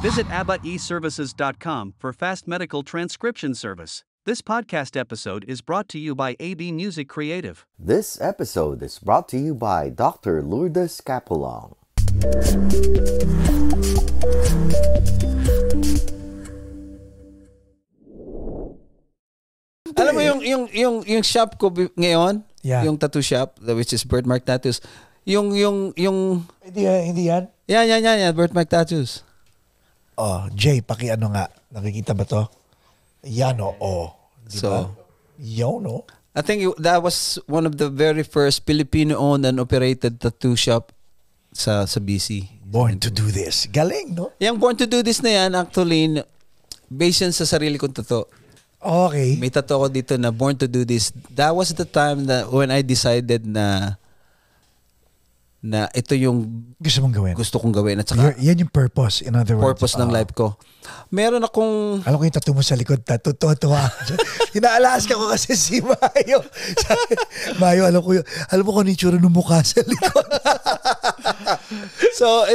Visit ABBAeServices.com for fast medical transcription service. This podcast episode is brought to you by AB Music Creative. This episode is brought to you by Dr. Lourdes Capulong. Alam mo yung shop ko ngayon, Yeah. yung tattoo shop, which is Birthmark Tattoos. Hindi yan? Yan, Birthmark Tattoos. Oh, Jay, ano nga. Nakikita ba to? Yan o. Di ba? Yun o. I think that was one of the very first Filipino-owned and operated tattoo shop sa BC. Born to do this. Galing, no? Yung Born to do this na yan, actually, based yan sa sarili kong tattoo. Okay. May tattoo ko dito na Born to do this. That was the time that when I decided na ito yung Gusto mong gawin? gusto kong gawin. At saka, Yan yung purpose, in other words. purpose ng life ko. Meron akong... Alam ko yung tattoo mo sa likod, tuwa. Inaalaskan ko kasi si Mayo. Mayo, alam mo kung ano yung tsura ng mukha sa likod. So,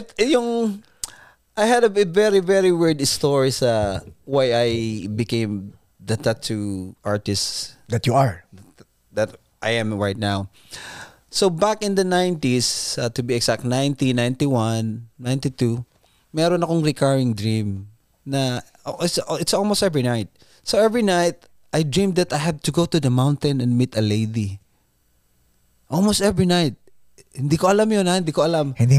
I had a very, very weird story sa why I became the tattoo artist That you are. that I am right now. So, back in the 90s, to be exact, 90, 91, 92, meron akong recurring dream na it's almost every night. So, every night, I dreamed that I had to go to the mountain and meet a lady. Almost every night. Hindi ko alam yun, ha? Hindi ko alam. Hindi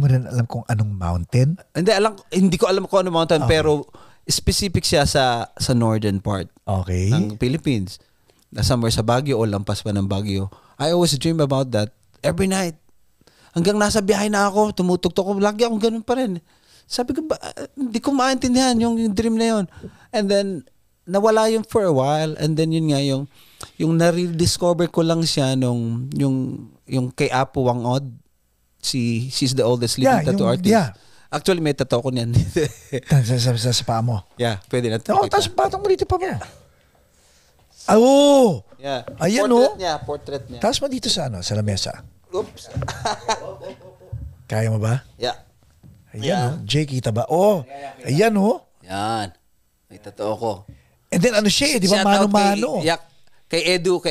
mo rin alam kung anong mountain? Hindi ko alam kung anong mountain, pero specific siya sa northern part Okay. ng Philippines. Na somewhere sa Baguio o lampas pa ng Baguio. I always dream about that every night. Hanggang nasa biyahe na ako, tumutugtog ko, lagi akong ganun pa rin. Sabi ko, hindi ko maintindihan yung dream na yun. And then, nawala yun for a while. And then yun nga, yung na-rediscover ko lang siya yung kay Apo Wangod. She's the oldest living tattoo artist. Yeah. Actually, may tattoo ko niyan. sa paa mo. Yeah, pwede na. Oo, tapos patong mo dito pa mo. Oh! Yeah. Ayan, Portrait niya. Tapos mo dito sa sa lamesa. Oops. Kaya mo ba? Yeah. Ayan, Jay, kita ba? Oh, ayan, Yan. May tattoo ko. And then ano siya, di ba? Shout out Mano-mano. Kay Edu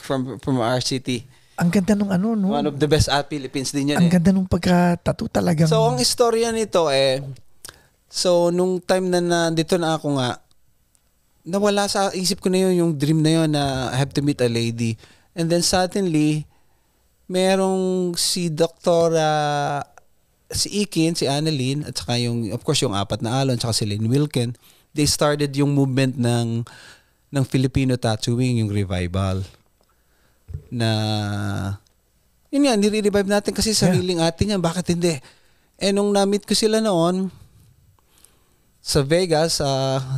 from RCT. Ang ganda nung no? One of the best Philippines din yun. Ang ganda nung pagka-tattoo talagang. So, ang istorya nito so, nung time na nandito na ako nga, nawala sa isip ko na yung dream na yun na I have to meet a lady. And then suddenly, merong si si Ikin, si Annalyn, at saka of course yung Apat na Alon, at saka si Lynn Wilken, they started yung movement ng Filipino tattooing, yung revival. Na, yun nga, nire-revive natin kasi sariling atin yan. Bakit hindi? Nung na-meet ko sila noon, sa Vegas,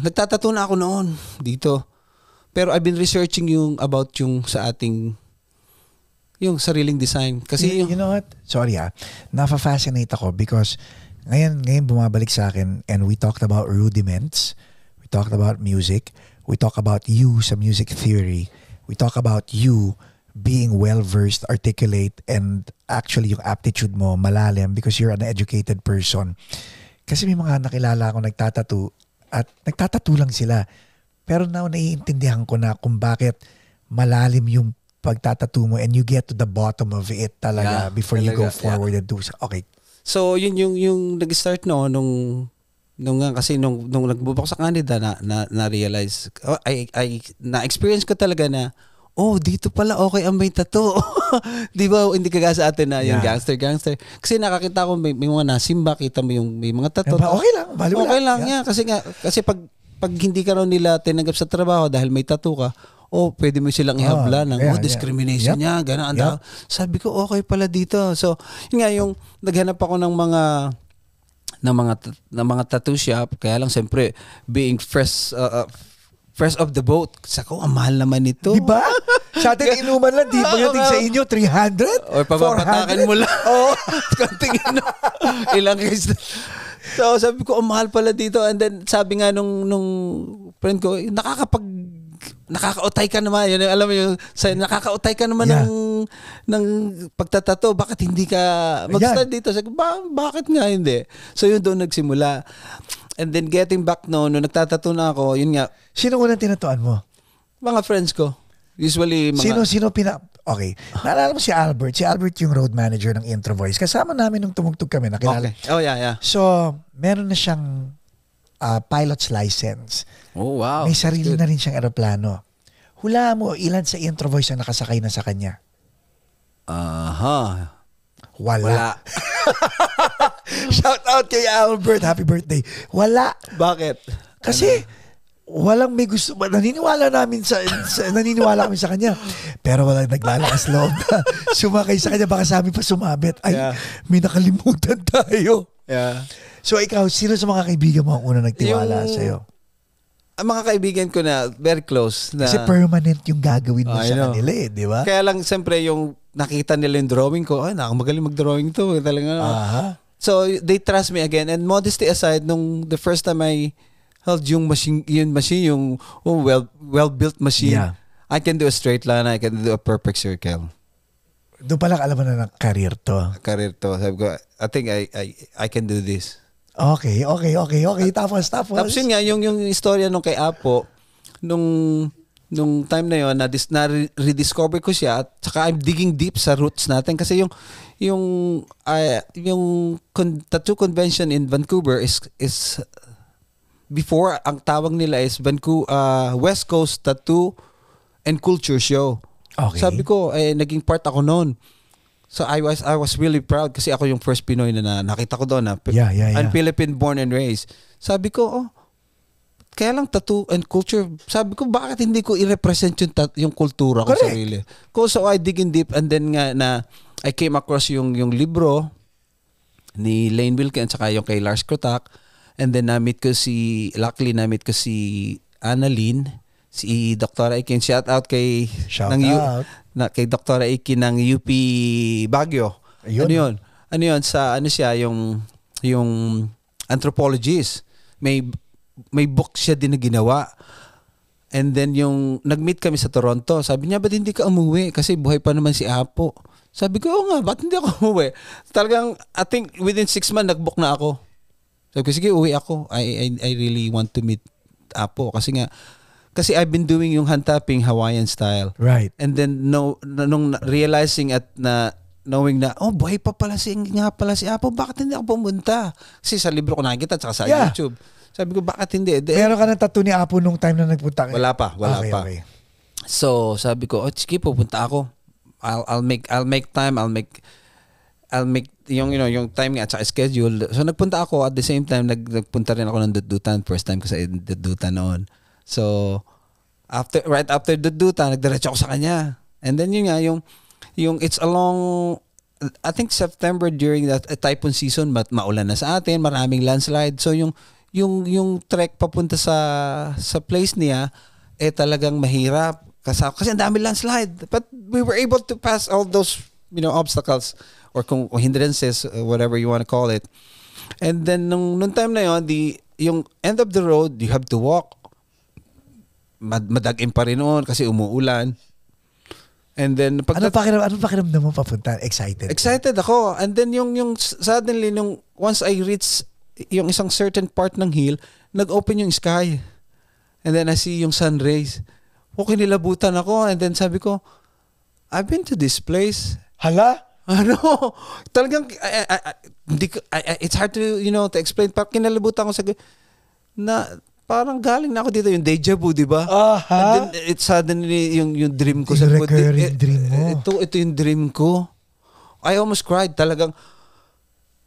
nagtatattoo na ako noon dito. Pero I've been researching about sa ating yung sariling design. Kasi you know what? Sorry nafa-fascinate ako because ngayon bumabalik sa akin and we talked about rudiments. We talked about music. We talk about you sa music theory. We talk about you being well-versed, articulate, and actually yung aptitude mo malalim because you're an educated person. Kasi may mga nakilala ako nagtatattoo at nagtatattoo lang sila. Pero now naiintindihan ko na kung bakit malalim yung pagtatattoo mo and you get to the bottom of it talaga before you go forward and do so. Okay. So yun yung nag-start nung nagbubok sa Canada na realize na-experience ko talaga na dito pala okay ang may tattoo. Di ba? Hindi kagaya sa atin na yung gangster. Kasi nakakita ko may mga nasimba, kita mo yung may mga tattoo. Okay lang. Okay lang. Yeah. Kasi pag hindi ka raw nila tinanggap sa trabaho dahil may tattoo ka, pwede mo silang ihabla ng discrimination niya, gano'n. Sabi ko, okay pala dito. So, yun nga, naghanap ako ng mga tattoo shop. Kaya lang, siyempre, being fresh of the boat. Sako, ang mahal naman ito. Diba? Sa atin inuman lang, di ba natin sa inyo, 300? O, papapatakan mo lang. Konting ilang guys. So, sabi ko, mahal pala dito. And then, sabi nga nung friend ko, nakakautay ka naman. Yun, alam mo yung, nakakautay ka naman ng ng pagtatato, bakit hindi ka mag-start dito? Sabi ko, bakit nga hindi? So yun doon nagsimula. And then getting back nung nagtatato na ako, yun nga. Sino unang tinatuan mo? Mga friends ko. Usually mga... Sino Okay. Naalala mo si Albert. Si Albert yung road manager ng Intro Voice. Kasama namin nung tumugtog kami. Nakilala. Okay. Oh, yeah. So, meron na siyang pilot's license. Oh, wow. May sarili na rin siyang aeroplano. Hula mo, ilan sa Intro Voice ang nakasakay na sa kanya? Wala. Shout out kay Albert. Happy birthday. Wala. Bakit? Kasi walang may gusto. Naniniwala kami sa kanya. Pero walang naglalakas loob na sumakay sa kanya. Baka sa amin pa sumabit. Ay, may nakalimutan tayo. Yeah. So ikaw, sino sa mga kaibigan mo ang una nagtiwala sa'yo? Ang mga kaibigan ko na very close. Na, kasi permanent yung gagawin mo sa kanila di ba? Kaya lang, siyempre, yung nakita nila yung drawing ko, ay, magaling mag-drawing to. Talaga. So, they trust me again. And modesty aside, nung the first time I held yung machine, yung well-built machine, I can do a straight line, I can do a perfect circle. Doon pa lang alam mo na ng career to. Sabi ko, I think I can do this. Okay. Tapos yun nga, yung istorya nung kay Apo, nung time na yun, na-rediscover ko siya, at saka I'm digging deep sa roots natin kasi yung tattoo convention in Vancouver is before, ang tawag nila is West Coast Tattoo and Culture Show. Okay. Sabi ko, naging part ako noon. So I was really proud kasi ako yung first Pinoy na nakita ko doon. I'm Philippine born and raised. Sabi ko, kaya lang tattoo and culture. Sabi ko, bakit hindi ko i-represent yung kultura ko sarili? So I dig in deep, and then nga na I came across yung libro ni Lane Wilken at saka yung kay Lars Krotak. And then na-meet ko si Annalyn, si Dr. Aiken. Shout out kay Dr. Aiken ng UP Baguio. Ayun. Ano yun? Siya yung anthropologist. May book siya din na ginawa. And then yung nag-meet kami sa Toronto. Sabi niya, ba't hindi ka umuwi? Kasi buhay pa naman si Apo. Sabi ko, oo nga, ba't hindi ako umuwi? Talagang, I think within 6 months, nag-book na ako. Sabi ko, sige, uwi ako. I really want to meet Apo. Kasi I've been doing yung hand tapping Hawaiian style. Right. And then nung realizing at knowing na buhay pa pala si Apo, bakit hindi ako pumunta? Kasi sa libro ko nakikita at sa YouTube. Sabi ko, bakit hindi? Meron ka ng tattoo ni Apo nung time na nagpunta ka? Wala pa. Okay. So sabi ko, sige, pupunta ako. I'll make time. I'll make yung time nga at saka schedule. So nagpunta ako at the same time nagpunta rin ako ng Dudutan. First time ko sa Dudutan noon. So right after Dudutan, nagdiretso ako sa kanya. And then yun nga yung it's along, I think September, during that typhoon season, maulan na sa atin, maraming landslide. So yung trek papunta sa place niya talagang mahirap kasi ang dami landslide. But we were able to pass all those obstacles or hindrances, whatever you want to call it. And then nung time na yon, yung end of the road, you have to walk. Madagim pa rin noon kasi umuulan. And then ano pakiramdam mo papunta? Excited ako. And then yung suddenly once I reach yung isang certain part ng hill, nag-open yung sky. And then I see yung sun rays. Kinilabutan ako, and then sabi ko, I've been to this place. Hala? Talagang it's hard to to explain. Parang kinalabutan ko na parang galing na ako dito, yung deja vu, di ba? And then it suddenly yung dream ko sa recurring dream mo. Ito yung dream ko. I almost cried. Talagang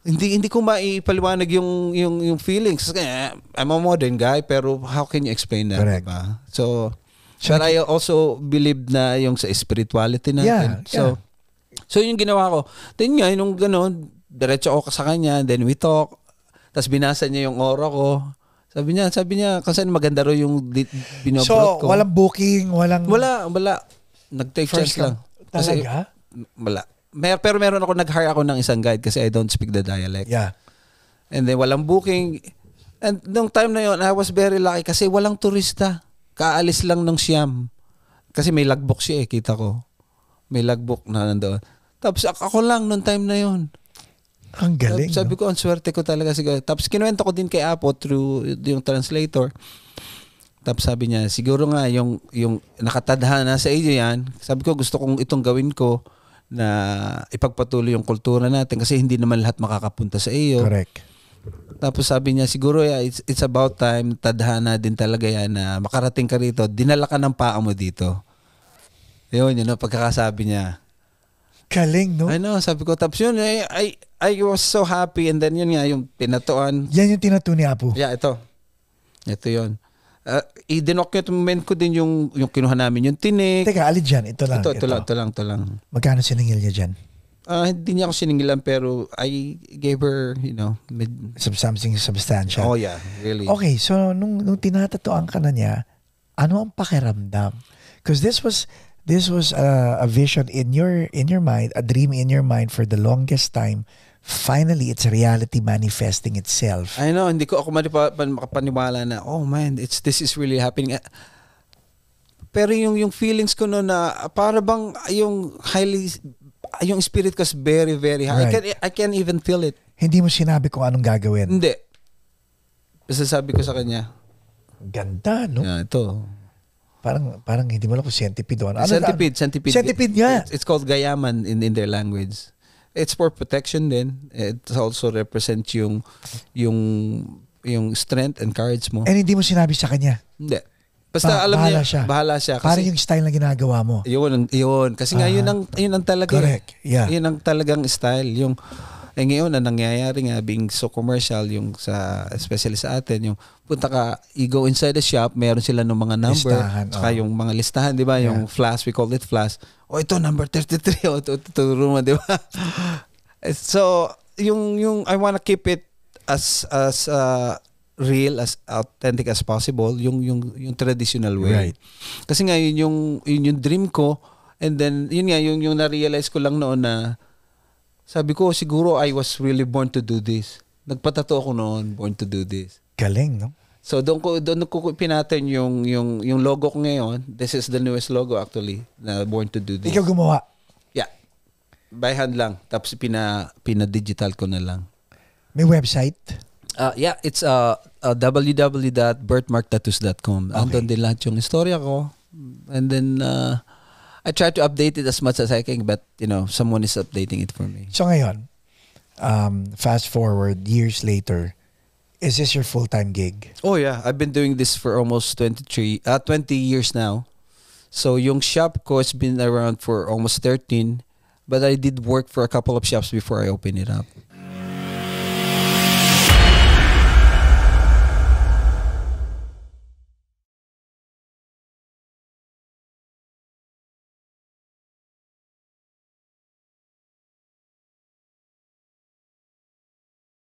hindi ko maipaliwanag yung feelings. I'm a modern guy, pero how can you explain that? Correct. Diba? So but I also believe na yung sa spirituality natin. So yung ginawa ko. Then nga, nung gano'n, diretso ako sa kanya, then we talk. Tapos binasa niya yung aura ko. Sabi niya, kasi maganda ro yung binobrot ko. So, walang booking, walang... Wala. Nag-take chance lang. Talaga? Wala. Pero meron nag-hire ako ng isang guide kasi I don't speak the dialect. Yeah. And then walang booking. And nung time na yon, I was very lucky kasi walang turista. Kaalis lang ng Siam. Kasi may logbook siya kita ko. May logbook na nandoon. Tapos ako lang noong time na yon. Ang galing. Sabi ko, ang swerte ko talaga siguro. Tapos kinuwento ko din kay Apo through yung translator. Tapos sabi niya, siguro nga yung nakatadhana sa iyo yan. Sabi ko, gusto kong itong gawin ko na ipagpatuloy yung kultura natin kasi hindi naman lahat makakapunta sa iyo. Correct. Tapos sabi niya, siguro it's about time, tadhana din talaga yan na makarating ka rito. Dinala ka ng paa mo dito. Yun ang pagkakasabi niya. Galing, no? I know, sabi ko. Tapos yun, I was so happy. And then yun nga, yung pinatuan. Yan yung tinato ni Apo. Yeah, ito. Ito yun. I-denocument ko din yung kinuha namin, yung tinik. Teka, alin dyan? Ito lang. Ito lang. Magkano siningil niya dyan? Hindi niya ako siningilan pero I gave her, Something substantial. Oh yeah, really. Okay, so nung tinatatuan ka na niya, ano ang pakiramdam? Because this was a vision in your mind, a dream in your mind for the longest time. Finally, it's a reality manifesting itself. I know, hindi ko ako makapaniwala na, oh man, this is really happening. Pero yung feelings ko no na para bang yung spirit ko is very, very high. Right. I can't even feel it. Hindi mo sinabi kung anong gagawin. Hindi. Basta sabi ko sa kanya. Ganda, no? Yeah, ito. Parang hindi mo lang kung centipede. Centipede. Centipede nga. It's called gayaman in their language. It's for protection din. It also represents yung strength and courage mo. And hindi mo sinabi sa kanya? Hindi. Basta alam niya, bahala siya. Parang yung style na ginagawa mo. Yun. Kasi nga, yun ang talaga. Correct. Yeah. Yun ang talagang style. Ngayon na nangyayari nga, being so commercial, especially sa atin, yung punta ka, you go inside the shop, meron sila ng mga number, saka yung mga listahan, di ba? Yung flash, we call it flash. Oh, ito, number 33. Oh, tuturo mo, di ba? So, yung I wanna keep it as real, as authentic as possible, yung traditional way. Right. Kasi nga yun yung dream ko, and then yun nga yung na-realize ko lang noon na sabi ko siguro I was really born to do this. Nagpatato ako noon, born to do this. Galing, no? So doon ko pinattern yung logo ko ngayon. This is the newest logo actually, na born to do this. Ikaw gumawa? Yeah. By hand lang. Tapos pina-digital ko na lang. May website? Yeah, it's www.birthmarktattoos.com. Okay. Andun din lahat yung istorya ko. And then I try to update it as much as I can, but someone is updating it for me. So ngayon, fast forward years later, is this your full-time gig? Oh yeah, I've been doing this for almost 20 years now. So yung shop ko has been around for almost 13, but I did work for a couple of shops before I opened it up.